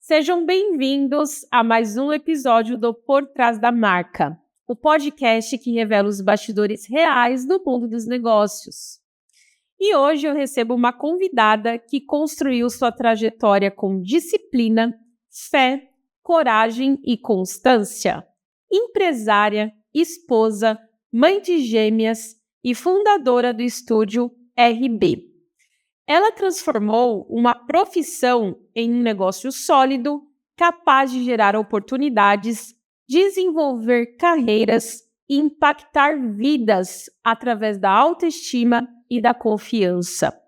Sejam bem-vindos a mais um episódio do Por Trás da Marca, o podcast que revela os bastidores reais do mundo dos negócios. E hoje eu recebo uma convidada que construiu sua trajetória com disciplina, fé, coragem e constância. Empresária, esposa, mãe de gêmeas e fundadora do estúdio RB. Ela transformou uma profissão em um negócio sólido, capaz de gerar oportunidades, desenvolver carreiras e impactar vidas através da autoestima e da confiança.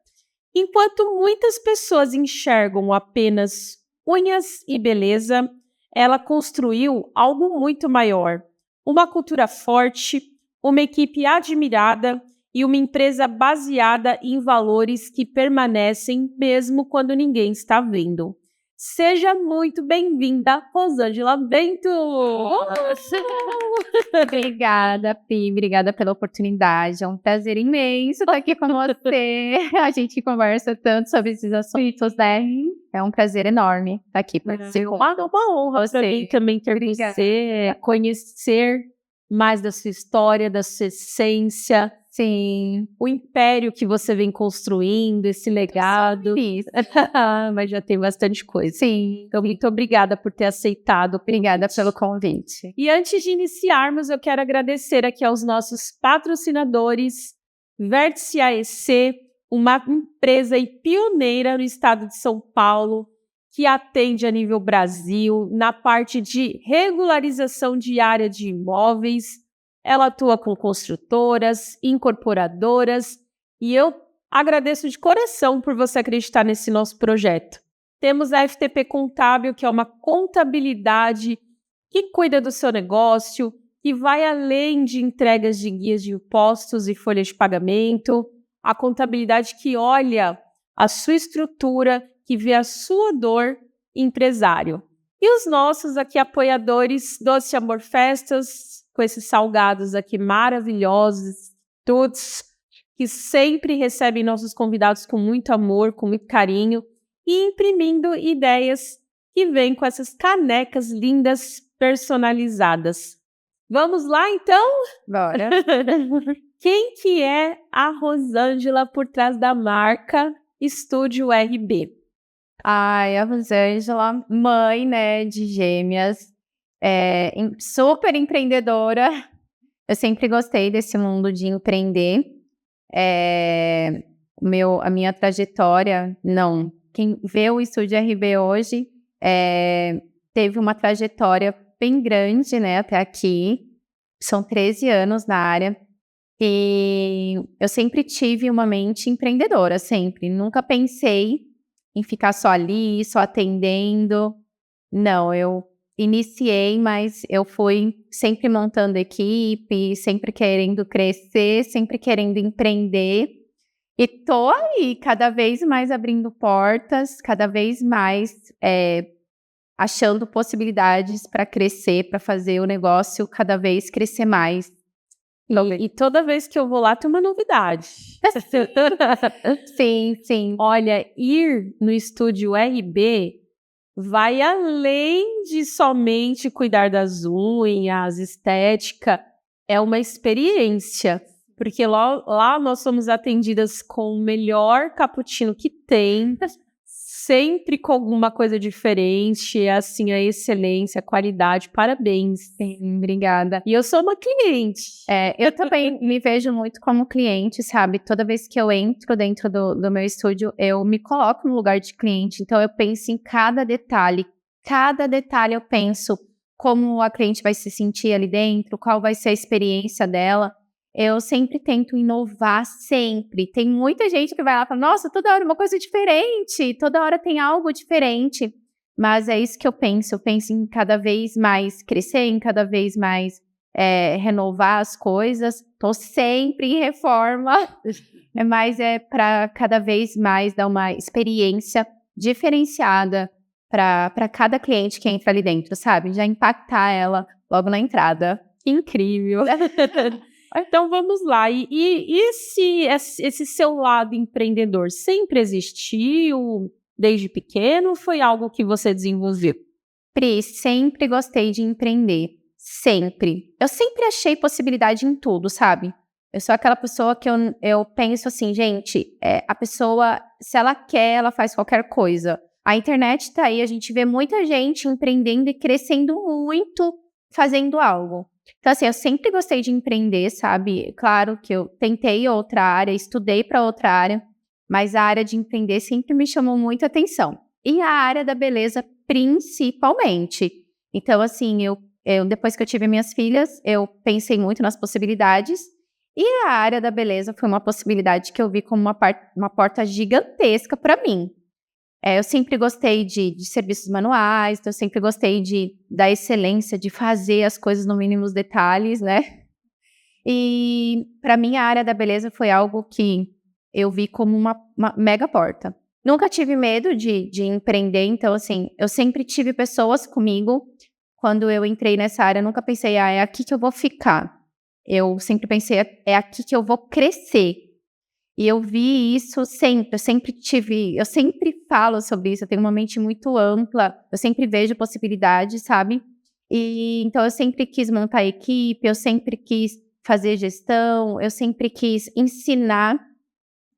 Enquanto muitas pessoas enxergam apenas unhas e beleza, ela construiu algo muito maior. Uma cultura forte, uma equipe admirada e uma empresa baseada em valores que permanecem mesmo quando ninguém está vendo. Seja muito bem-vinda, Rosângela Bento! Obrigada, Pi. Obrigada pela oportunidade. É um prazer imenso estar aqui com você. A gente conversa tanto sobre esses assuntos, né? É um prazer enorme estar aqui participando. Uma honra para mim também ter você, conhecer mais da sua história, da sua essência. Sim. O império que você vem construindo, esse legado. Mas já tem bastante coisa. Sim. Então, muito obrigada por ter aceitado. Obrigada pelo convite. E antes de iniciarmos, eu quero agradecer aqui aos nossos patrocinadores, Vértice AEC, uma empresa e pioneira no estado de São Paulo, que atende a nível Brasil na parte de regularização diária de imóveis. Ela atua com construtoras, incorporadoras e eu agradeço de coração por você acreditar nesse nosso projeto. Temos a FTP Contábil, que é uma contabilidade que cuida do seu negócio, que vai além de entregas de guias de impostos e folhas de pagamento, a contabilidade que olha a sua estrutura, que vê a sua dor, empresário. E os nossos aqui apoiadores, Doce Amor Festas, com esses salgados aqui maravilhosos, todos que sempre recebem nossos convidados com muito amor, com muito carinho, e imprimindo ideias que vêm com essas canecas lindas, personalizadas. Vamos lá, então? Bora! Quem que é a Rosângela por trás da marca Estúdio RB? Ai, a Rosângela, mãe, né, de gêmeas, super empreendedora. Eu sempre gostei desse mundo de empreender. A minha trajetória, não. Quem vê o Estúdio RB hoje teve uma trajetória bem grande, né, até aqui. São 13 anos na área. E eu sempre tive uma mente empreendedora, sempre. Nunca pensei em ficar só ali, só atendendo. Não, eu iniciei, mas eu fui sempre montando equipe, sempre querendo crescer, sempre querendo empreender. E tô aí, cada vez mais abrindo portas, cada vez mais achando possibilidades para crescer, para fazer o negócio cada vez crescer mais. E toda vez que eu vou lá tem uma novidade. Sim, sim. Olha, ir no Estúdio RB vai além de somente cuidar das unhas, estética. É uma experiência, porque lá nós somos atendidas com o melhor cappuccino que tem, sempre com alguma coisa diferente, assim, a excelência, a qualidade, parabéns. Sim, obrigada. E eu sou uma cliente. Eu também me vejo muito como cliente, sabe? Toda vez que eu entro dentro do meu estúdio, eu me coloco no lugar de cliente. Então, eu penso em cada detalhe. Cada detalhe eu penso como a cliente vai se sentir ali dentro, qual vai ser a experiência dela. Eu sempre tento inovar, sempre. Tem muita gente que vai lá e fala, nossa, toda hora uma coisa diferente, toda hora tem algo diferente. Mas é isso que eu penso em cada vez mais crescer, em cada vez mais renovar as coisas. Estou sempre em reforma, mas para cada vez mais dar uma experiência diferenciada para cada cliente que entra ali dentro, sabe? Já impactar ela logo na entrada. Incrível! Então vamos lá, e esse seu lado empreendedor sempre existiu? desde pequeno ou foi algo que você desenvolveu? Pri, sempre gostei de empreender. Sempre. Eu sempre achei possibilidade em tudo, sabe? Eu sou aquela pessoa que eu penso assim, gente, a pessoa, se ela quer, ela faz qualquer coisa. A internet tá aí, a gente vê muita gente empreendendo e crescendo muito fazendo algo. Então, assim, eu sempre gostei de empreender, sabe? Claro que eu tentei outra área, estudei para outra área, mas a área de empreender sempre me chamou muita atenção. E a área da beleza, principalmente. Então, assim, eu depois que eu tive minhas filhas, eu pensei muito nas possibilidades. E a área da beleza foi uma possibilidade que eu vi como uma porta gigantesca para mim. Eu sempre gostei de serviços manuais, então eu sempre gostei da excelência, de fazer as coisas no mínimos detalhes, né? E para mim a área da beleza foi algo que eu vi como uma mega porta. Nunca tive medo de empreender, então assim, eu sempre tive pessoas comigo. Quando eu entrei nessa área, eu nunca pensei, é aqui que eu vou ficar. Eu sempre pensei, é aqui que eu vou crescer. E eu vi isso sempre, eu sempre falo sobre isso, eu tenho uma mente muito ampla, eu sempre vejo possibilidades, sabe? E então eu sempre quis montar equipe, eu sempre quis fazer gestão, eu sempre quis ensinar.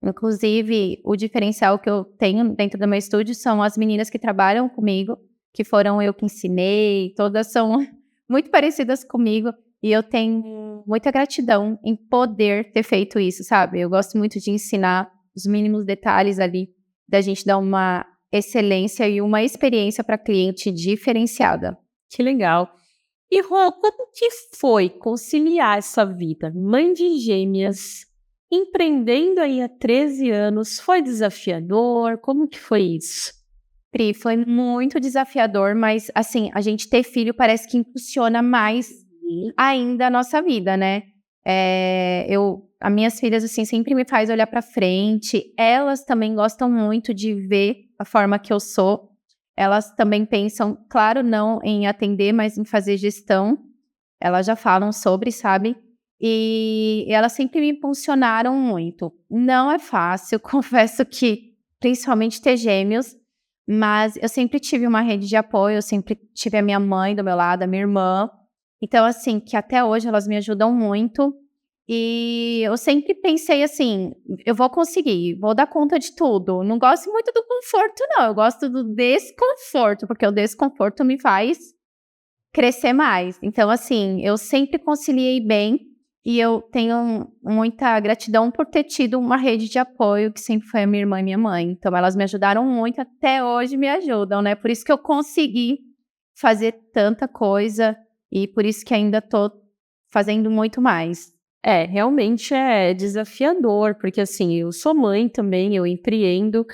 Inclusive, o diferencial que eu tenho dentro do meu estúdio são as meninas que trabalham comigo, que foram eu que ensinei, todas são muito parecidas comigo. E eu tenho muita gratidão em poder ter feito isso, sabe? Eu gosto muito de ensinar os mínimos detalhes ali, da gente dar uma excelência e uma experiência para cliente diferenciada. Que legal. E Rô, como que foi conciliar essa vida? Mãe de gêmeas, empreendendo aí há 13 anos, foi desafiador? Como que foi isso? Pri, foi muito desafiador, mas assim, a gente ter filho parece que impulsiona mais ainda a nossa vida, né? As minhas filhas, assim, sempre me faz olhar pra frente. Elas também gostam muito de ver a forma que eu sou. Elas também pensam, claro, não em atender, mas em fazer gestão. Elas já falam sobre, sabe? E elas sempre me impulsionaram muito. Não é fácil, confesso que, principalmente ter gêmeos, mas eu sempre tive uma rede de apoio, eu sempre tive a minha mãe do meu lado, a minha irmã. Então, assim, que até hoje elas me ajudam muito. E eu sempre pensei assim, eu vou conseguir, vou dar conta de tudo. Não gosto muito do conforto, não. Eu gosto do desconforto, porque o desconforto me faz crescer mais. Então, assim, eu sempre conciliei bem e eu tenho muita gratidão por ter tido uma rede de apoio que sempre foi a minha irmã e minha mãe. Então, elas me ajudaram muito, até hoje me ajudam, né? Por isso que eu consegui fazer tanta coisa e por isso que ainda tô fazendo muito mais. Realmente é desafiador, porque assim, eu sou mãe também, eu empreendo,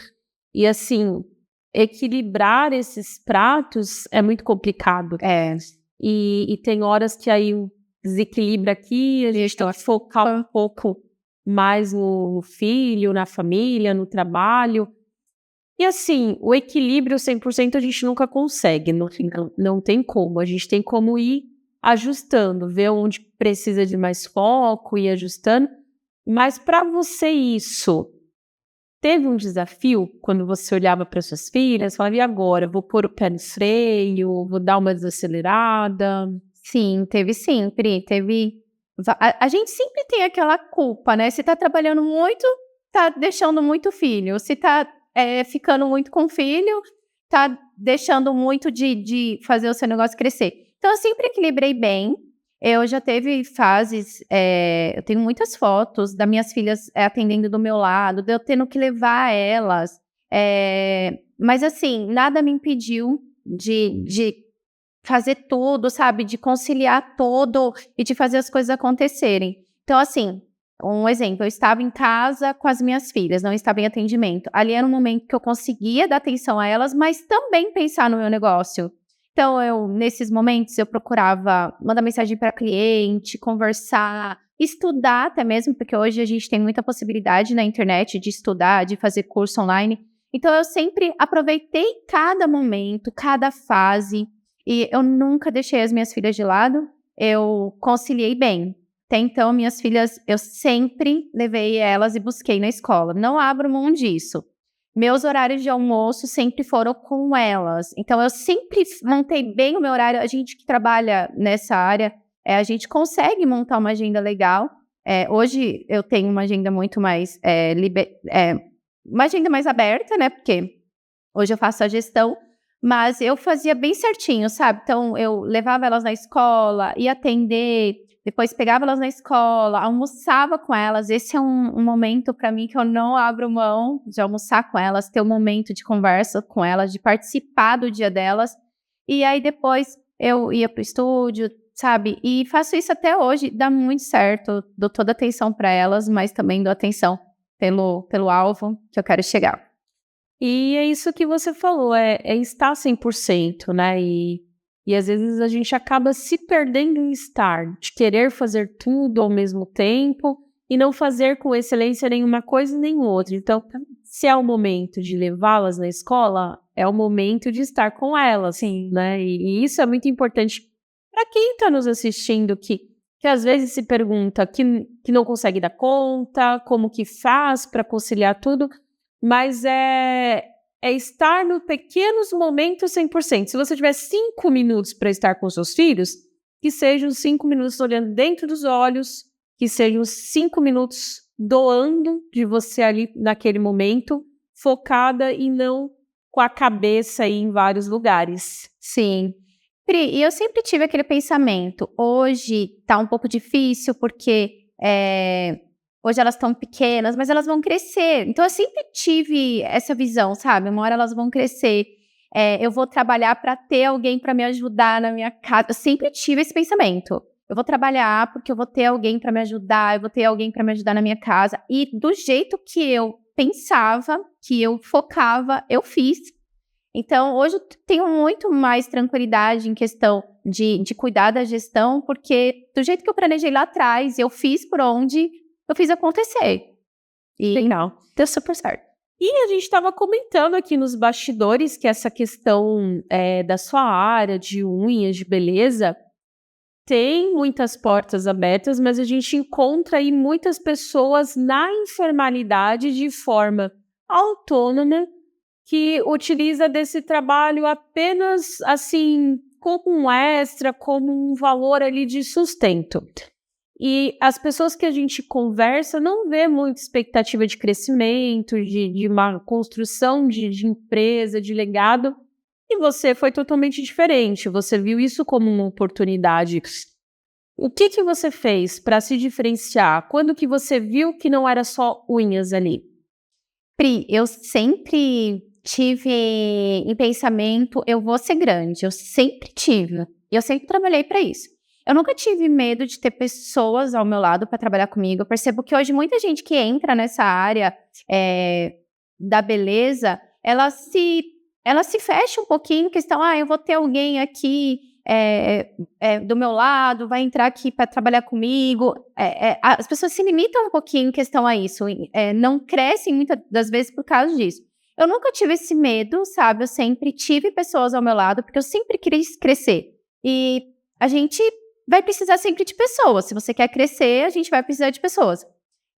e assim, equilibrar esses pratos é muito complicado. E tem horas que aí desequilibra aqui, a gente tem que focar um pouco mais no filho, na família, no trabalho. E assim, o equilíbrio 100% a gente nunca consegue, não tem como. A gente tem como ir ajustando, ver onde precisa de mais foco, ir ajustando. Mas para você isso, teve um desafio quando você olhava para suas filhas, falava, e agora? Vou pôr o pé no freio, vou dar uma desacelerada? Sim, teve sempre, teve. A gente sempre tem aquela culpa, né? Se tá trabalhando muito, tá deixando muito filho. Se tá ficando muito com filho, tá deixando muito de fazer o seu negócio crescer. Então, eu sempre equilibrei bem. Eu já teve fases, eu tenho muitas fotos das minhas filhas atendendo do meu lado, de eu tendo que levar elas. Mas, assim, nada me impediu de fazer tudo, sabe? De conciliar tudo e de fazer as coisas acontecerem. Então, assim, um exemplo, eu estava em casa com as minhas filhas, não estava em atendimento. Ali era um momento que eu conseguia dar atenção a elas, mas também pensar no meu negócio. Então, nesses momentos, eu procurava mandar mensagem para cliente, conversar, estudar até mesmo, porque hoje a gente tem muita possibilidade na internet de estudar, de fazer curso online. Então, eu sempre aproveitei cada momento, cada fase, e eu nunca deixei as minhas filhas de lado, eu conciliei bem. Até então, minhas filhas, eu sempre levei elas e busquei na escola. Não abro mão disso. meus horários de almoço sempre foram com elas. Então, eu sempre montei bem o meu horário. A gente que trabalha nessa área, a gente consegue montar uma agenda legal. Hoje, eu tenho uma agenda muito mais... uma agenda mais aberta, né? Porque hoje eu faço a gestão, mas eu fazia bem certinho, sabe? Então, eu levava elas na escola, ia atender, depois pegava elas na escola, almoçava com elas. Esse é um momento para mim que eu não abro mão de almoçar com elas, ter um momento de conversa com elas, de participar do dia delas. E aí depois eu ia pro estúdio, sabe? E faço isso até hoje, dá muito certo. Dou toda a atenção para elas, mas também dou atenção pelo alvo que eu quero chegar. E é isso que você falou, é estar 100%, né? E às vezes a gente acaba se perdendo em estar, de querer fazer tudo ao mesmo tempo e não fazer com excelência nenhuma coisa nem outra. Então, se é o momento de levá-las na escola, é o momento de estar com elas, sim, né? E isso é muito importante para quem está nos assistindo, que às vezes se pergunta que não consegue dar conta, como que faz para conciliar tudo, mas é estar nos pequenos momentos 100%. Se você tiver 5 minutos para estar com seus filhos, que sejam 5 minutos olhando dentro dos olhos, que sejam 5 minutos doando de você ali naquele momento, focada e não com a cabeça aí em vários lugares. Sim. Pri, e eu sempre tive aquele pensamento, hoje tá um pouco difícil porque hoje elas estão pequenas, mas elas vão crescer. Então eu sempre tive essa visão, sabe? Uma hora elas vão crescer, eu vou trabalhar para ter alguém para me ajudar na minha casa. Eu sempre tive esse pensamento. Eu vou trabalhar porque eu vou ter alguém para me ajudar, eu vou ter alguém para me ajudar na minha casa. E do jeito que eu pensava, que eu focava, eu fiz. Então, hoje eu tenho muito mais tranquilidade em questão de cuidar da gestão, porque do jeito que eu planejei lá atrás, eu fiz por onde eu fiz acontecer. E legal, deu super certo. E a gente estava comentando aqui nos bastidores que essa questão da sua área de unhas, de beleza, tem muitas portas abertas, mas a gente encontra aí muitas pessoas na informalidade de forma autônoma, que utiliza desse trabalho apenas, assim, como um extra, como um valor ali de sustento. E as pessoas que a gente conversa não vê muita expectativa de crescimento, de uma construção de empresa, de legado, e você foi totalmente diferente, você viu isso como uma oportunidade. O que você fez para se diferenciar? Quando que você viu que não era só unhas ali? Pri, eu sempre tive em pensamento, eu vou ser grande, eu sempre tive, e eu sempre trabalhei para isso. Eu nunca tive medo de ter pessoas ao meu lado para trabalhar comigo. Eu percebo que hoje muita gente que entra nessa área da beleza, ela se fecha um pouquinho em questão, eu vou ter alguém aqui do meu lado, vai entrar aqui para trabalhar comigo. As pessoas se limitam um pouquinho em questão a isso, não crescem muitas das vezes por causa disso. Eu nunca tive esse medo, sabe? Eu sempre tive pessoas ao meu lado, porque eu sempre quis crescer. E a gente vai precisar sempre de pessoas. Se você quer crescer, a gente vai precisar de pessoas.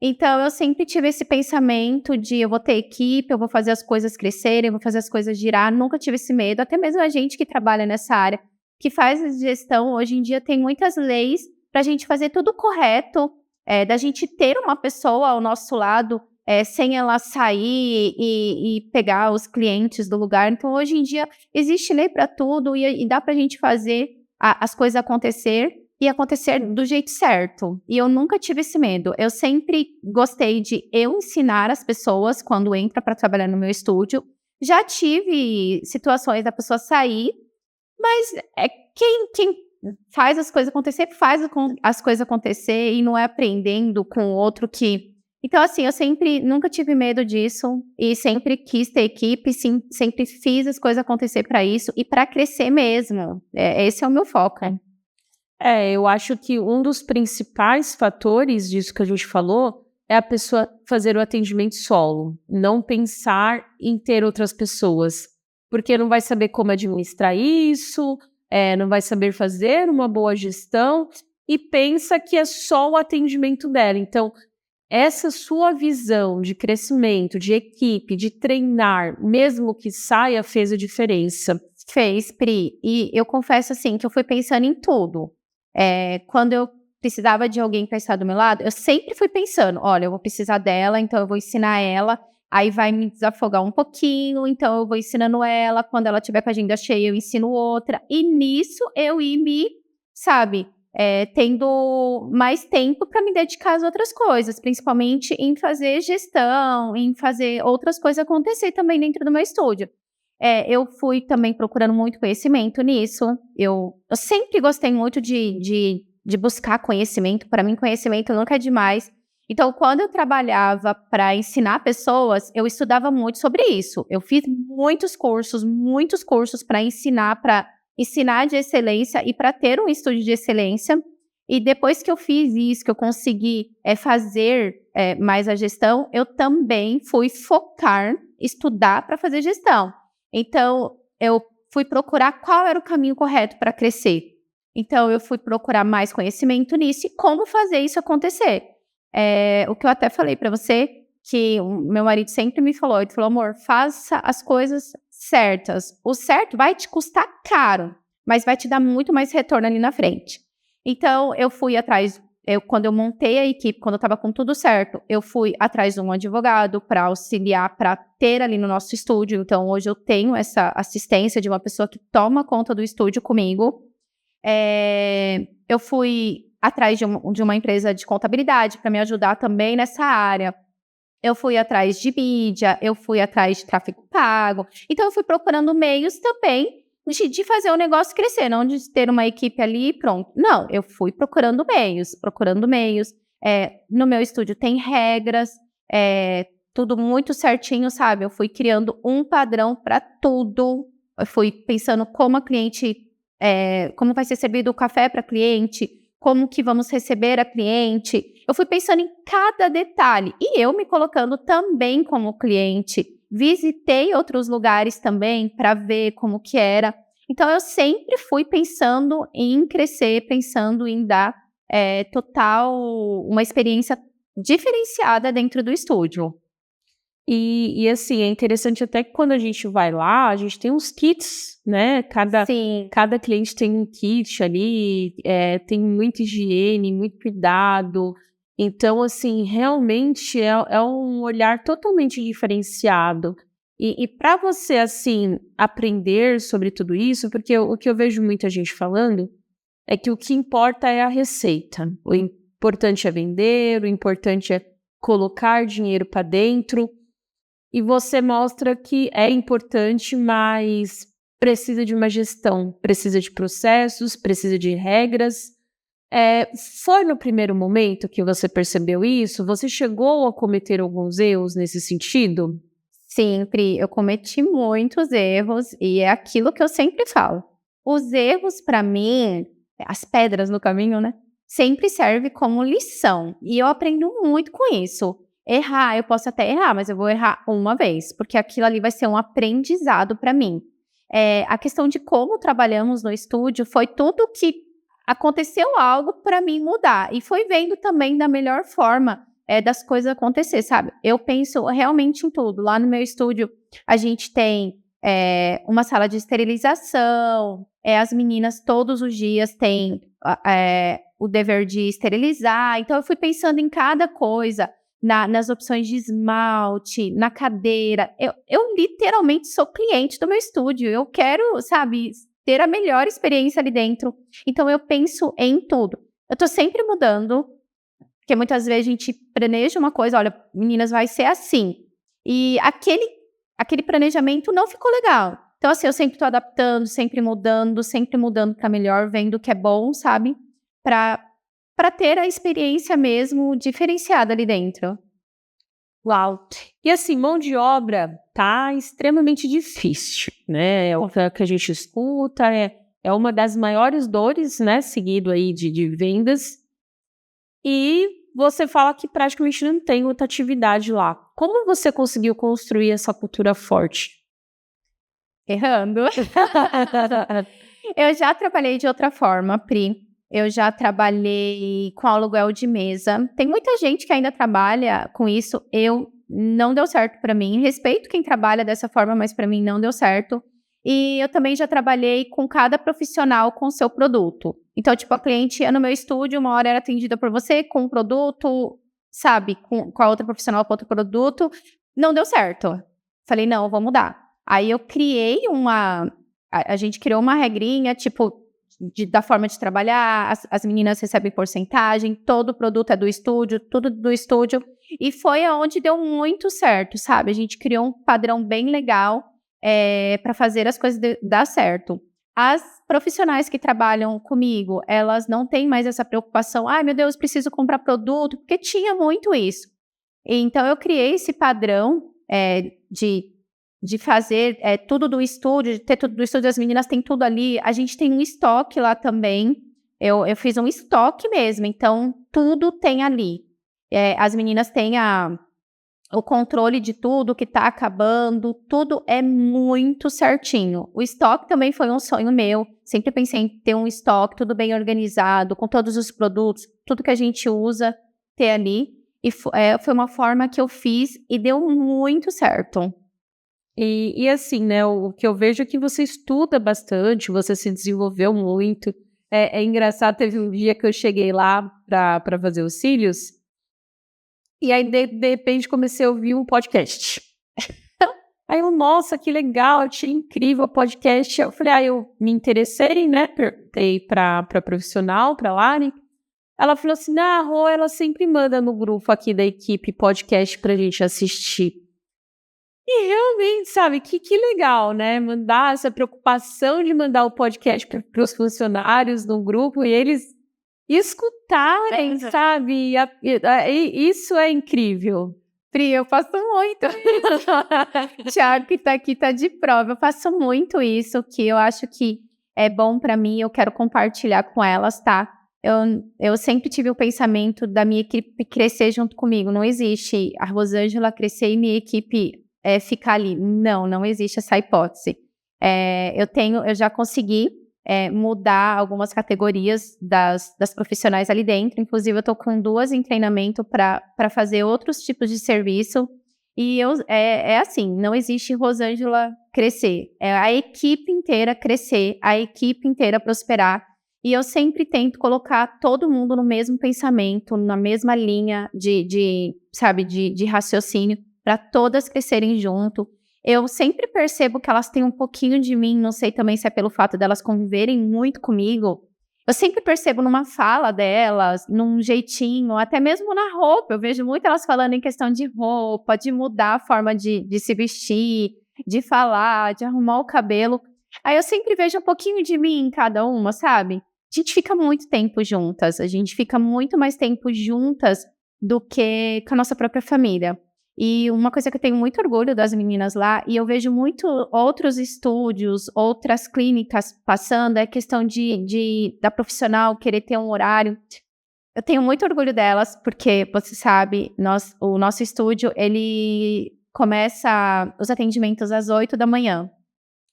Então, eu sempre tive esse pensamento de eu vou ter equipe, eu vou fazer as coisas crescerem, eu vou fazer as coisas girar. Nunca tive esse medo. Até mesmo a gente que trabalha nessa área, que faz a gestão, hoje em dia tem muitas leis para a gente fazer tudo correto, da gente ter uma pessoa ao nosso lado, sem ela sair e pegar os clientes do lugar. Então, hoje em dia, existe lei para tudo e dá para a gente fazer as coisas acontecer e acontecer do jeito certo. E eu nunca tive esse medo. Eu sempre gostei de eu ensinar as pessoas quando entra para trabalhar no meu estúdio. Já tive situações da pessoa sair, mas quem faz as coisas acontecer, faz as coisas acontecer e não é aprendendo com o outro que... Então, assim, eu nunca tive medo disso e sempre quis ter equipe, sim, sempre fiz as coisas acontecer para isso e para crescer mesmo. Esse é o meu foco. Eu acho que um dos principais fatores disso que a gente falou é a pessoa fazer o atendimento solo, não pensar em ter outras pessoas, porque não vai saber como administrar isso, não vai saber fazer uma boa gestão e pensa que é só o atendimento dela. Então, essa sua visão de crescimento, de equipe, de treinar, mesmo que saia, fez a diferença. Fez, Pri. E eu confesso, assim, que eu fui pensando em tudo. Quando eu precisava de alguém para estar do meu lado, eu sempre fui pensando, olha, eu vou precisar dela, então eu vou ensinar ela, aí vai me desafogar um pouquinho, então eu vou ensinando ela, quando ela tiver com a agenda cheia, eu ensino outra. E nisso eu ia sabe, tendo mais tempo para me dedicar às outras coisas, principalmente em fazer gestão, em fazer outras coisas acontecer também dentro do meu estúdio. Eu fui também procurando muito conhecimento nisso. Eu sempre gostei muito de buscar conhecimento. Para mim, conhecimento nunca é demais. Então, quando eu trabalhava para ensinar pessoas, eu estudava muito sobre isso. Eu fiz muitos cursos para ensinar de excelência e para ter um estúdio de excelência. E depois que eu fiz isso, que eu consegui fazer mais a gestão, eu também fui estudar para fazer gestão. Então, eu fui procurar qual era o caminho correto para crescer. Então, eu fui procurar mais conhecimento nisso e como fazer isso acontecer. O que eu até falei para você, que o meu marido sempre me falou, ele falou, amor, faça as coisas certas. O certo vai te custar caro, mas vai te dar muito mais retorno ali na frente. Então, eu fui atrás, quando eu montei a equipe, quando eu estava com tudo certo, eu fui atrás de um advogado para auxiliar, para ter ali no nosso estúdio. Então, hoje eu tenho essa assistência de uma pessoa que toma conta do estúdio comigo. Eu fui atrás de uma empresa de contabilidade para me ajudar também nessa área. Eu fui atrás de mídia, eu fui atrás de tráfego pago. Então, eu fui procurando meios também de fazer o negócio crescer, não de ter uma equipe ali e pronto. Não, eu fui procurando meios. No meu estúdio tem regras, tudo muito certinho, sabe? Eu fui criando um padrão para tudo. Eu fui pensando como como vai ser servido o café para cliente, como que vamos receber a cliente. Eu fui pensando em cada detalhe e eu me colocando também como cliente. Visitei outros lugares também para ver como que era. Então, eu sempre fui pensando em crescer, pensando em dar uma experiência diferenciada dentro do estúdio. E assim, é interessante até que quando a gente vai lá, a gente tem uns kits, né? Sim. Cada cliente tem um kit ali, tem muita higiene, muito cuidado. Então, assim, realmente é um olhar totalmente diferenciado. E para você, assim, aprender sobre tudo isso, porque o que eu vejo muita gente falando é que o que importa é a receita. O importante é vender, o importante é colocar dinheiro para dentro. E você mostra que é importante, mas precisa de uma gestão, precisa de processos, precisa de regras. Foi no primeiro momento que você percebeu isso? Você chegou a cometer alguns erros nesse sentido? Sempre. Eu cometi muitos erros e é aquilo que eu sempre falo. Os erros, para mim, as pedras no caminho, né? Sempre serve como lição. E eu aprendo muito com isso. Errar, eu posso até errar, mas eu vou errar uma vez, porque aquilo ali vai ser um aprendizado para mim. A questão de como trabalhamos no estúdio foi tudo que aconteceu algo para mim mudar. E foi vendo também da melhor forma das coisas acontecer, sabe? Eu penso realmente em tudo. Lá no meu estúdio, a gente tem uma sala de esterilização, as meninas todos os dias têm o dever de esterilizar. Então, eu fui pensando em cada coisa, nas opções de esmalte, na cadeira. Eu literalmente sou cliente do meu estúdio. Eu quero, sabe, ter a melhor experiência ali dentro. Então, eu penso em tudo. Eu tô sempre mudando, porque muitas vezes a gente planeja uma coisa, olha, meninas, vai ser assim. E aquele planejamento não ficou legal. Então, assim, eu sempre tô adaptando, sempre mudando para melhor, vendo o que é bom, sabe? Para ter a experiência mesmo diferenciada ali dentro. Uau! E assim, mão de obra tá extremamente difícil, né? É o que a gente escuta, é uma das maiores dores, né? Seguido aí de vendas. E você fala que praticamente não tem outra atividade lá. Como você conseguiu construir essa cultura forte? Errando. Eu já trabalhei de outra forma, Pri. eu já trabalhei com aluguel de mesa. Tem muita gente que ainda trabalha com isso. Não deu certo para mim. Respeito quem trabalha dessa forma, mas para mim não deu certo. E eu também já trabalhei com cada profissional com o seu produto. Então, tipo, a cliente ia no meu estúdio, uma hora era atendida por você com um produto, sabe, com a outra profissional com outro produto. Não deu certo. Falei, não, vou mudar. Aí eu criei a gente criou uma regrinha, tipo, da forma de trabalhar, as meninas recebem porcentagem, todo produto é do estúdio, tudo do estúdio. E foi aonde deu muito certo, sabe? A gente criou um padrão bem legal para fazer as coisas dar certo. As profissionais que trabalham comigo, elas não têm mais essa preocupação, ai meu Deus, preciso comprar produto, porque tinha muito isso. Então eu criei esse padrão de fazer tudo do estúdio, de ter tudo do estúdio, as meninas têm tudo ali, a gente tem um estoque lá também, eu fiz um estoque mesmo, então tudo tem ali. As meninas têm o controle de tudo que tá acabando, tudo é muito certinho. O estoque também foi um sonho meu, sempre pensei em ter um estoque tudo bem organizado, com todos os produtos, tudo que a gente usa, ter ali. E foi uma forma que eu fiz e deu muito certo. E assim, né, o que eu vejo é que você estuda bastante, você se desenvolveu muito. É engraçado, teve um dia que eu cheguei lá para fazer os cílios, e aí de repente comecei a ouvir um podcast. Aí eu, nossa, que legal, achei incrível o podcast. Eu falei, eu me interessei, né, perguntei pra profissional, pra Lari. Ela falou assim, a Rô, ela sempre manda no grupo aqui da equipe podcast pra gente assistir. E realmente, sabe, que legal, né? Mandar essa preocupação de mandar o podcast para os funcionários no grupo e eles escutarem, sabe? Isso é incrível. Pri, eu faço muito. Thiago, que tá aqui, tá de prova. Eu faço muito isso, que eu acho que é bom pra mim, eu quero compartilhar com elas, tá? Eu sempre tive o pensamento da minha equipe crescer junto comigo. Não existe a Rosângela crescer e minha equipe ficar ali. Não existe essa hipótese. Eu já consegui mudar algumas categorias das profissionais ali dentro. Inclusive, eu tô com 2 em treinamento para fazer outros tipos de serviço. E assim, não existe Rosângela crescer. É a equipe inteira crescer, a equipe inteira prosperar. E eu sempre tento colocar todo mundo no mesmo pensamento, na mesma linha de raciocínio, para todas crescerem junto. Eu sempre percebo que elas têm um pouquinho de mim, não sei também se é pelo fato delas conviverem muito comigo. Eu sempre percebo numa fala delas, num jeitinho, até mesmo na roupa. Eu vejo muito elas falando em questão de roupa, de mudar a forma de se vestir, de falar, de arrumar o cabelo. Aí eu sempre vejo um pouquinho de mim em cada uma, sabe? A gente fica muito tempo juntas, a gente fica muito mais tempo juntas do que com a nossa própria família. E uma coisa que eu tenho muito orgulho das meninas lá, e eu vejo muito outros estúdios, outras clínicas passando, é a questão da profissional querer ter um horário. Eu tenho muito orgulho delas, porque, você sabe, o nosso estúdio, ele começa os atendimentos às 8 da manhã,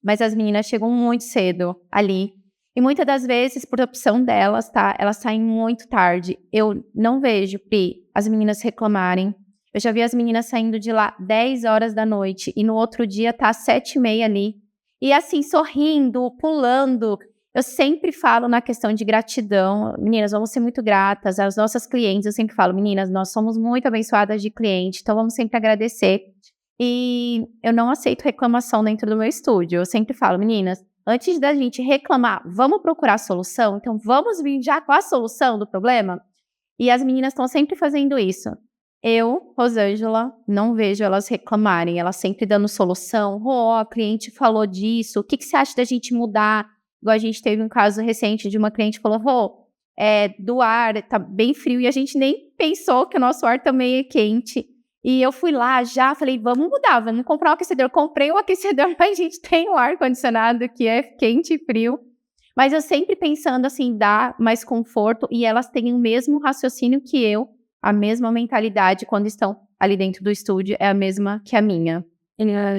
mas as meninas chegam muito cedo ali. E muitas das vezes, por opção delas, tá? Elas saem muito tarde. Eu não vejo, Pri, as meninas reclamarem. Eu já vi as meninas saindo de lá 10 horas da noite e no outro dia tá às 7h30 ali. E assim, sorrindo, pulando. Eu sempre falo na questão de gratidão. Meninas, vamos ser muito gratas às nossas clientes. Eu sempre falo, meninas, nós somos muito abençoadas de cliente, então vamos sempre agradecer. E eu não aceito reclamação dentro do meu estúdio. Eu sempre falo, meninas, antes da gente reclamar, vamos procurar a solução? Então, vamos vir já com a solução do problema? E as meninas estão sempre fazendo isso. Eu, Rosângela, não vejo elas reclamarem. Elas sempre dando solução. A cliente falou disso. O que você acha da gente mudar? Igual a gente teve um caso recente de uma cliente que falou, do ar, tá bem frio. E a gente nem pensou que o nosso ar também é quente. E eu fui lá já, falei, vamos mudar, vamos comprar um aquecedor. Comprei um aquecedor, mas a gente tem um ar-condicionado que é quente e frio. Mas eu sempre pensando assim, dar mais conforto, e elas têm o mesmo raciocínio que eu, a mesma mentalidade quando estão ali dentro do estúdio, é a mesma que a minha.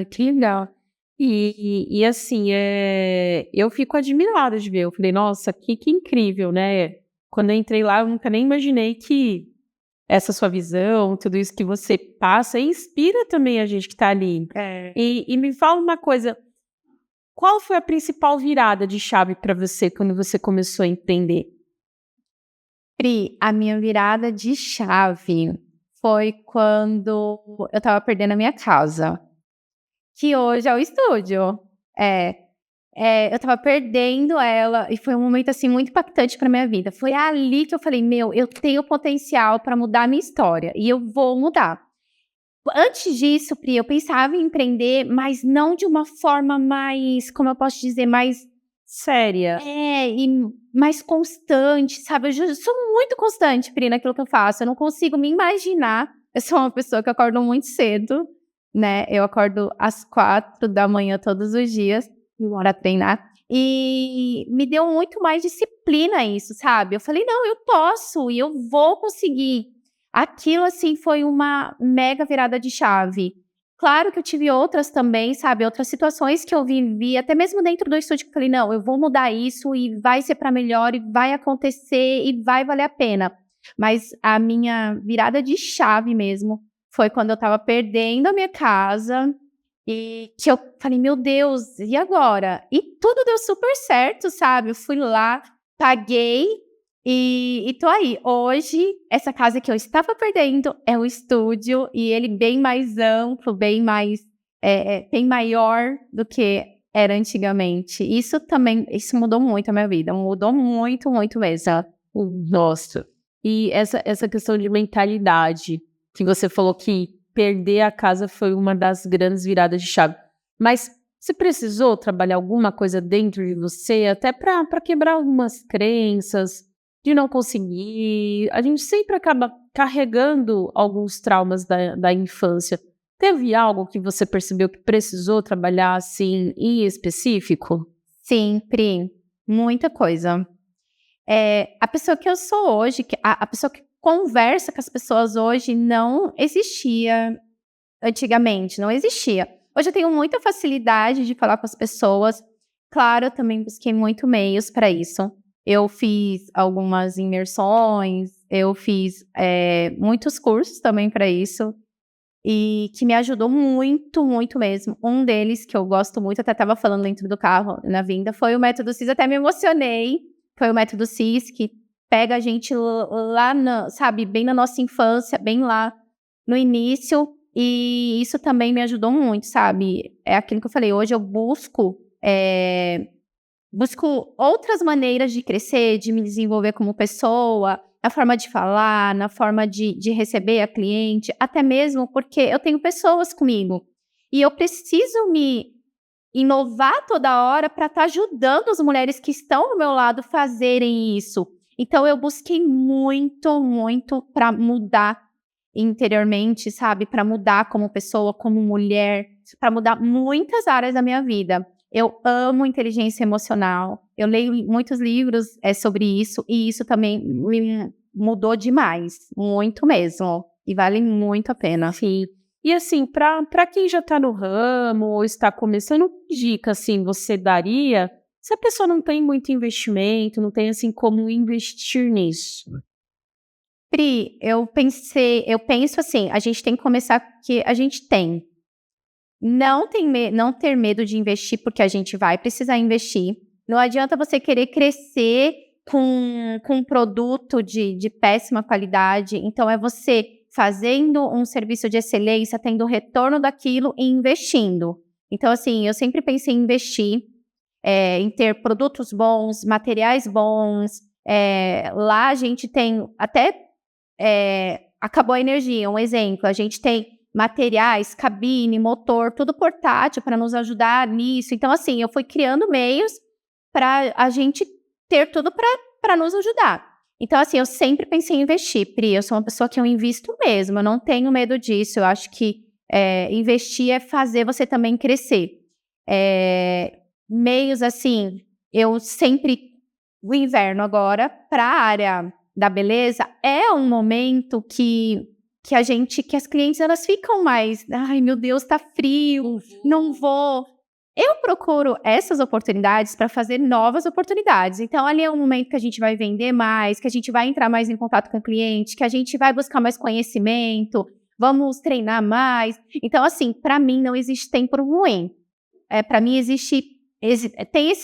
Que legal. E assim, eu fico admirada de ver. Eu falei, nossa, que incrível, né? quando eu entrei lá, eu nunca nem imaginei que essa sua visão, tudo isso que você passa, inspira também a gente que tá ali. E me fala uma coisa, qual foi a principal virada de chave para você quando você começou a entender? Pri, a minha virada de chave foi quando eu estava perdendo a minha casa, que hoje é o estúdio. Eu estava perdendo ela e foi um momento, assim, muito impactante para minha vida. Foi ali que eu falei: "Meu, eu tenho potencial para mudar a minha história e eu vou mudar". Antes disso, Pri, eu pensava em empreender, mas não de uma forma mais, como eu posso dizer, mais Séria? e mais constante, sabe? Eu sou muito constante, Pri, naquilo que eu faço. Eu não consigo me imaginar. Eu sou uma pessoa que acorda muito cedo, né? Eu acordo às 4 da manhã todos os dias, para treinar. E me deu muito mais disciplina isso, sabe? Eu falei, não, eu posso e eu vou conseguir. Aquilo, assim, foi uma mega virada de chave. Claro que eu tive outras também, sabe, outras situações que eu vivi, até mesmo dentro do estúdio, que eu falei: "Não, eu vou mudar isso e vai ser para melhor e vai acontecer e vai valer a pena". Mas a minha virada de chave mesmo foi quando eu estava perdendo a minha casa e que eu falei: "Meu Deus, e agora?". E tudo deu super certo, sabe, eu fui lá, paguei e tô aí. Hoje, essa casa que eu estava perdendo é o estúdio e ele bem mais amplo, bem mais, bem maior do que era antigamente. Isso mudou muito a minha vida, mudou muito, muito mesmo. Nossa. E essa questão de mentalidade, que você falou que perder a casa foi uma das grandes viradas de chave. Mas você precisou trabalhar alguma coisa dentro de você, até para quebrar algumas crenças de não conseguir? A gente sempre acaba carregando alguns traumas da infância. Teve algo que você percebeu que precisou trabalhar, assim, em específico? Sim, Pri, muita coisa. A pessoa que eu sou hoje, a pessoa que conversa com as pessoas hoje não existia antigamente, não existia. Hoje eu tenho muita facilidade de falar com as pessoas. Claro, eu também busquei muito meios para isso. Eu fiz algumas imersões, eu fiz, muitos cursos também para isso, e que me ajudou muito, muito mesmo. Um deles, que eu gosto muito, até estava falando dentro do carro na vinda, foi o método CIS, até me emocionei. Foi o método CIS, que pega a gente lá sabe, bem na nossa infância, bem lá no início, e isso também me ajudou muito, sabe. É aquilo que eu falei, hoje eu busco outras maneiras de crescer, de me desenvolver como pessoa, na forma de falar, na forma de receber a cliente, até mesmo porque eu tenho pessoas comigo. E eu preciso me inovar toda hora para estar ajudando as mulheres que estão do meu lado fazerem isso. Então eu busquei muito, muito para mudar interiormente, sabe? Para mudar como pessoa, como mulher, para mudar muitas áreas da minha vida. Eu amo inteligência emocional. Eu leio muitos livros sobre isso e isso também me mudou demais, muito mesmo. E vale muito a pena. Sim. E assim, para quem já está no ramo ou está começando, que dica assim você daria se a pessoa não tem muito investimento, não tem assim como investir nisso? Pri, eu penso assim, a gente tem que começar que a gente tem. Não ter medo de investir, porque a gente vai precisar investir. Não adianta você querer crescer com um produto de péssima qualidade. Então é você fazendo um serviço de excelência, tendo o retorno daquilo e investindo. Então, assim, eu sempre pensei em investir, em ter produtos bons, materiais bons. Lá a gente tem até acabou a energia, um exemplo, a gente tem materiais, cabine, motor, tudo portátil para nos ajudar nisso. Então, assim, eu fui criando meios para a gente ter tudo para nos ajudar. Então, assim, eu sempre pensei em investir, Pri. Eu sou uma pessoa que eu invisto mesmo, eu não tenho medo disso. Eu acho que investir é fazer você também crescer. Meios, assim, eu sempre... O inverno agora, para a área da beleza, é um momento que as clientes, elas ficam mais, ai meu Deus, tá frio, não vou. eu procuro essas oportunidades para fazer novas oportunidades. Então, ali é um momento que a gente vai vender mais, que a gente vai entrar mais em contato com o cliente, que a gente vai buscar mais conhecimento, vamos treinar mais. Então, assim, para mim não existe tempo ruim. Para mim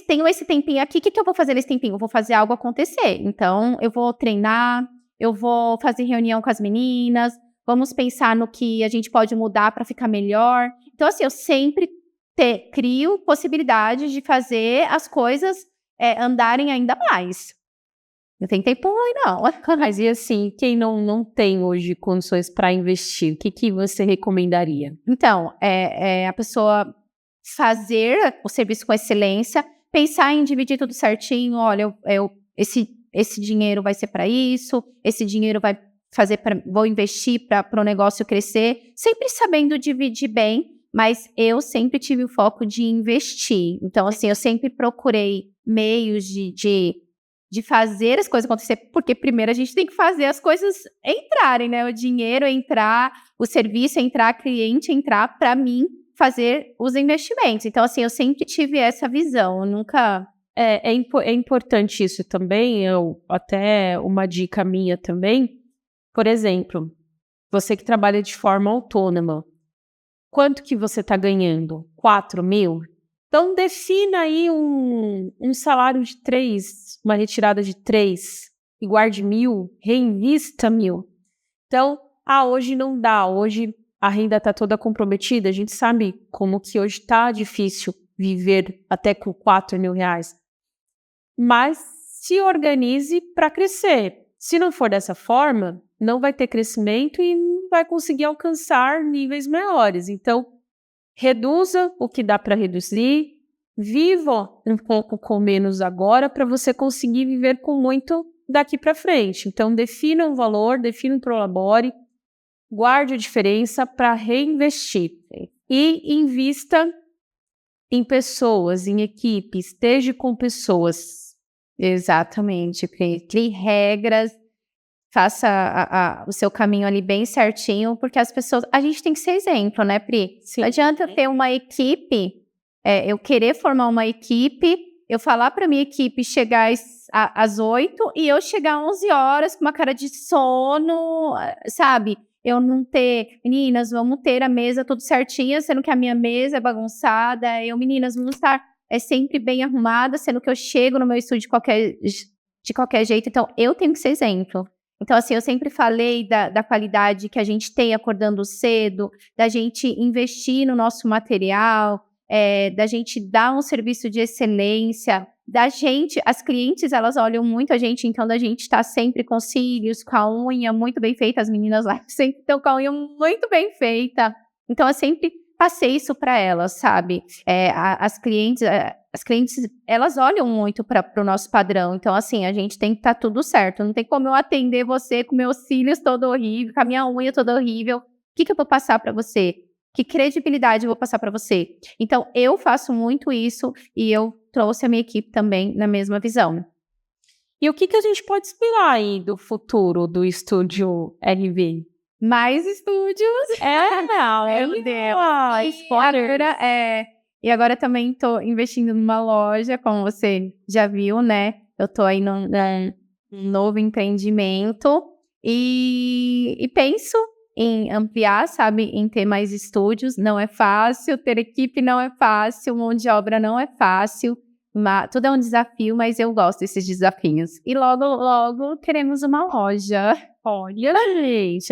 tenho esse tempinho aqui, o que eu vou fazer nesse tempinho? Eu vou fazer algo acontecer. Então, eu vou treinar, eu vou fazer reunião com as meninas, vamos pensar no que a gente pode mudar para ficar melhor. Então, assim, eu sempre crio possibilidades de fazer as coisas andarem ainda mais. Não tem tempo ruim, não. Mas e assim, quem não tem hoje condições para investir, o que você recomendaria? Então, a pessoa fazer o serviço com excelência, pensar em dividir tudo certinho. Olha, esse dinheiro vai ser para isso, esse dinheiro vou investir para o negócio crescer, sempre sabendo dividir bem, mas eu sempre tive o foco de investir. Então, assim, eu sempre procurei meios de fazer as coisas acontecer, porque primeiro a gente tem que fazer as coisas entrarem, né? O dinheiro entrar, o serviço entrar, o cliente entrar, para mim fazer os investimentos. Então, assim, eu sempre tive essa visão, eu nunca... É importante isso também, até uma dica minha também. Por exemplo, você que trabalha de forma autônoma, quanto que você está ganhando? 4 mil? Então, defina aí um salário de 3, uma retirada de 3, e guarde 1.000, reinvista 1.000. Então, hoje não dá, hoje a renda está toda comprometida, a gente sabe como que hoje está difícil viver até com 4 mil reais. Mas se organize para crescer. Se não for dessa forma, não vai ter crescimento e não vai conseguir alcançar níveis maiores. Então, reduza o que dá para reduzir, viva um pouco com menos agora para você conseguir viver com muito daqui para frente. Então, defina um valor, defina um prolabore, guarde a diferença para reinvestir e invista em pessoas, em equipe, esteja com pessoas. Exatamente, crie regras, faça o seu caminho ali bem certinho, porque as pessoas... A gente tem que ser exemplo, né, Pri? Sim. Não adianta eu ter uma equipe, eu querer formar uma equipe, eu falar para minha equipe chegar às 8 e eu chegar às 11 horas com uma cara de sono, sabe? Eu não ter... Meninas, vamos ter a mesa tudo certinha, sendo que a minha mesa é bagunçada. Meninas, vamos estar sempre bem arrumada, sendo que eu chego no meu estúdio de qualquer jeito. Então, eu tenho que ser exemplo. Então, assim, eu sempre falei da qualidade que a gente tem acordando cedo, da gente investir no nosso material, da gente dar um serviço de excelência, as clientes, elas olham muito a gente, então da gente estar sempre com cílios, com a unha muito bem feita, as meninas lá sempre estão com a unha muito bem feita. Então, eu sempre passei isso para elas, sabe? As clientes, elas olham muito para o nosso padrão. Então, assim, a gente tem que estar tudo certo. Não tem como eu atender você com meus cílios todo horrível, com a minha unha toda horrível. O que eu vou passar para você? Que credibilidade eu vou passar para você? Então, eu faço muito isso e eu trouxe a minha equipe também na mesma visão. E o que a gente pode esperar aí do futuro do Estúdio RV? Mais estúdios. Meu Deus. E agora também estou investindo numa loja, como você já viu, né? Eu estou aí num novo empreendimento e penso em ampliar, sabe? Em ter mais estúdios. Não é fácil, ter equipe não é fácil, mão de obra não é fácil. Tudo é um desafio, mas eu gosto desses desafios. E logo, logo teremos uma loja. Olha, gente,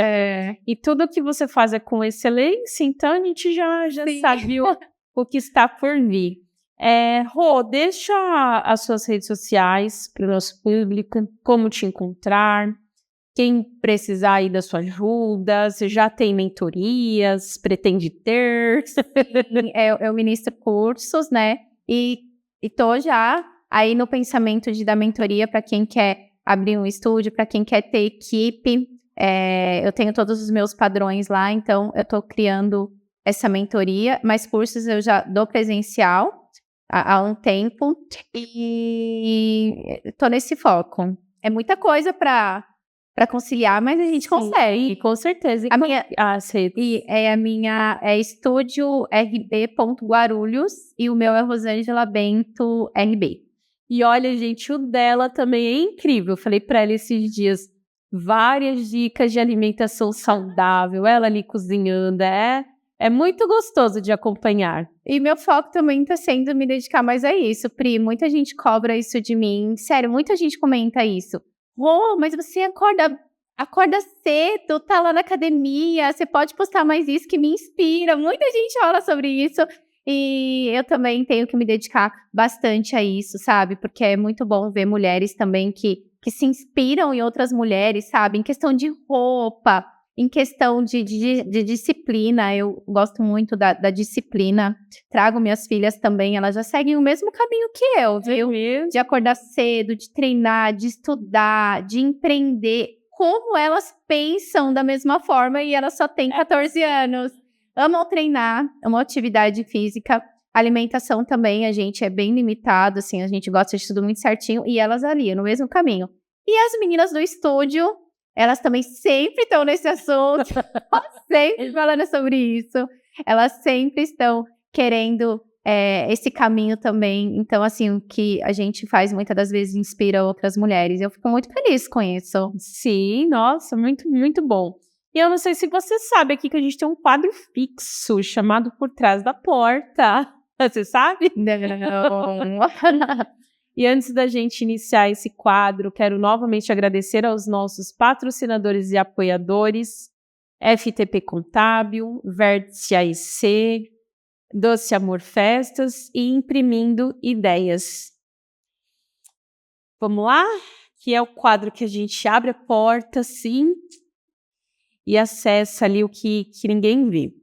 e tudo que você faz é com excelência, então a gente já sabe o que está por vir. Rô, deixa as suas redes sociais para o nosso público, como te encontrar, quem precisar aí da sua ajuda, você já tem mentorias, pretende ter? Eu ministro cursos, né, e estou já aí no pensamento de dar mentoria para quem quer abrir um estúdio, para quem quer ter equipe. Eu tenho todos os meus padrões lá, então eu estou criando essa mentoria, mas cursos eu já dou presencial há um tempo e estou nesse foco. É muita coisa para para conciliar, mas a gente consegue. Com certeza. A minha, Sei. e a minha é estúdio rb.guarulhos e o meu é Rosângela Bento RB. E olha, gente, o dela também é incrível. Eu falei para ela esses dias várias dicas de alimentação saudável, ela ali cozinhando, é muito gostoso de acompanhar. E meu foco também tá sendo me dedicar mais a isso, Pri. Muita gente cobra isso de mim. Sério, muita gente comenta isso. Rô, mas você acorda cedo, tá lá na academia, você pode postar mais isso que me inspira. Muita gente fala sobre isso. E eu também tenho que me dedicar bastante a isso, sabe? Porque é muito bom ver mulheres também que se inspiram em outras mulheres, sabe? Em questão de roupa, em questão de disciplina. Eu gosto muito da disciplina. Trago minhas filhas também, elas já seguem o mesmo caminho que eu, viu? De acordar cedo, de treinar, de estudar, de empreender. Como elas pensam da mesma forma e elas só têm 14 anos. Amam treinar, amam atividade física, alimentação também, a gente é bem limitado, assim, a gente gosta de tudo muito certinho, e elas ali, no mesmo caminho. E as meninas do estúdio, elas também sempre estão nesse assunto, sempre falando sobre isso, elas sempre estão querendo esse caminho também, então, assim, o que a gente faz muitas das vezes inspira outras mulheres, eu fico muito feliz com isso. Sim, nossa, muito, muito bom. E eu não sei se você sabe aqui que a gente tem um quadro fixo chamado Por Trás da Porta. Você sabe? Não. E antes da gente iniciar esse quadro, quero novamente agradecer aos nossos patrocinadores e apoiadores, FTP Contábil, Vértice AEC, Doce Amor Festas e Imprimindo Ideias. Vamos lá? Que é o quadro que a gente abre a porta, sim, e acessa ali o que ninguém vê.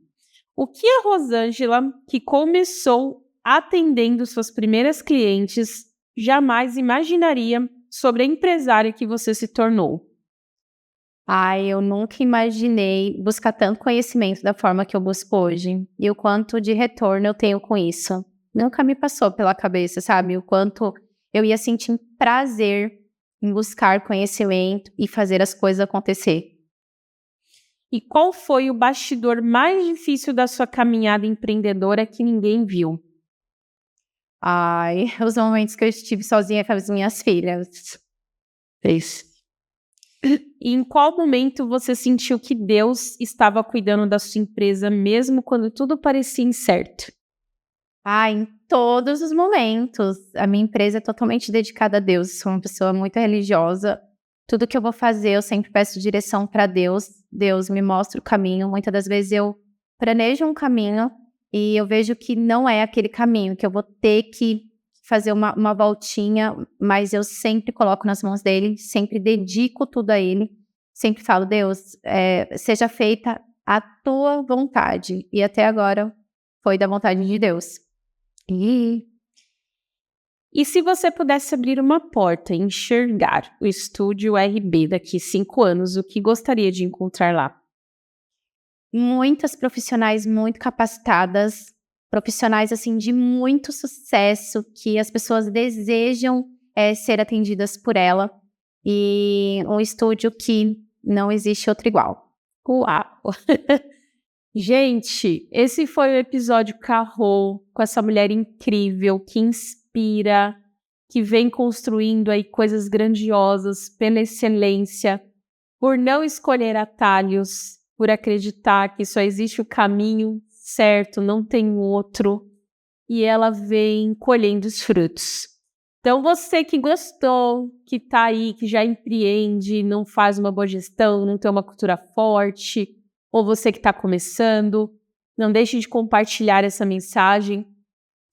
O que a Rosângela, que começou atendendo suas primeiras clientes, jamais imaginaria sobre a empresária que você se tornou? Ai, eu nunca imaginei buscar tanto conhecimento da forma que eu busco hoje. E o quanto de retorno eu tenho com isso. Nunca me passou pela cabeça, sabe? O quanto eu ia sentir prazer em buscar conhecimento e fazer as coisas acontecer. E qual foi o bastidor mais difícil da sua caminhada empreendedora que ninguém viu? Ai, os momentos que eu estive sozinha com as minhas filhas. E em qual momento você sentiu que Deus estava cuidando da sua empresa, mesmo quando tudo parecia incerto? Em todos os momentos. A minha empresa é totalmente dedicada a Deus. Sou uma pessoa muito religiosa. Tudo que eu vou fazer, eu sempre peço direção para Deus. Deus me mostra o caminho. Muitas das vezes eu planejo um caminho e eu vejo que não é aquele caminho, que eu vou ter que fazer uma voltinha, mas eu sempre coloco nas mãos dele, sempre dedico tudo a ele. Sempre falo, Deus, seja feita a tua vontade. E até agora foi da vontade de Deus. E se você pudesse abrir uma porta e enxergar o estúdio RB daqui 5 anos, o que gostaria de encontrar lá? Muitas profissionais muito capacitadas, profissionais assim de muito sucesso, que as pessoas desejam ser atendidas por ela, e um estúdio que não existe outro igual. Uau! Gente, esse foi o episódio Carro, com essa mulher incrível que inspira, que vem construindo aí coisas grandiosas pela excelência, por não escolher atalhos, por acreditar que só existe o caminho certo, não tem outro, e ela vem colhendo os frutos. Então você que gostou, que tá aí, que já empreende, não faz uma boa gestão, não tem uma cultura forte, ou você que está começando, não deixe de compartilhar essa mensagem.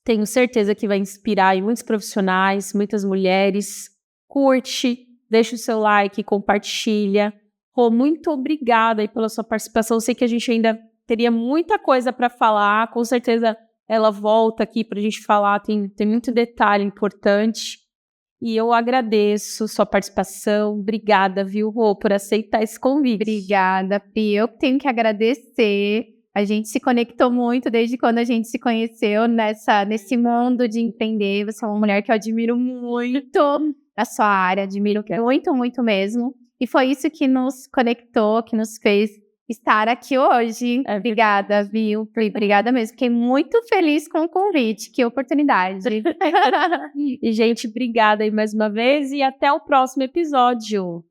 Tenho certeza que vai inspirar aí muitos profissionais, muitas mulheres. Curte, deixa o seu like, compartilha. Rô, muito obrigada aí pela sua participação. Eu sei que a gente ainda teria muita coisa para falar. Com certeza ela volta aqui para a gente falar. Tem muito detalhe importante. E eu agradeço sua participação. Obrigada, viu, Rô, por aceitar esse convite. Obrigada, Pi. Eu tenho que agradecer. A gente se conectou muito desde quando a gente se conheceu nesse mundo de empreender. Você é uma mulher que eu admiro muito na sua área. Admiro muito, muito mesmo. E foi isso que nos conectou, que nos fez estar aqui hoje. Obrigada, viu? Obrigada mesmo. Fiquei muito feliz com o convite. Que oportunidade. E, gente, obrigada aí mais uma vez e até o próximo episódio.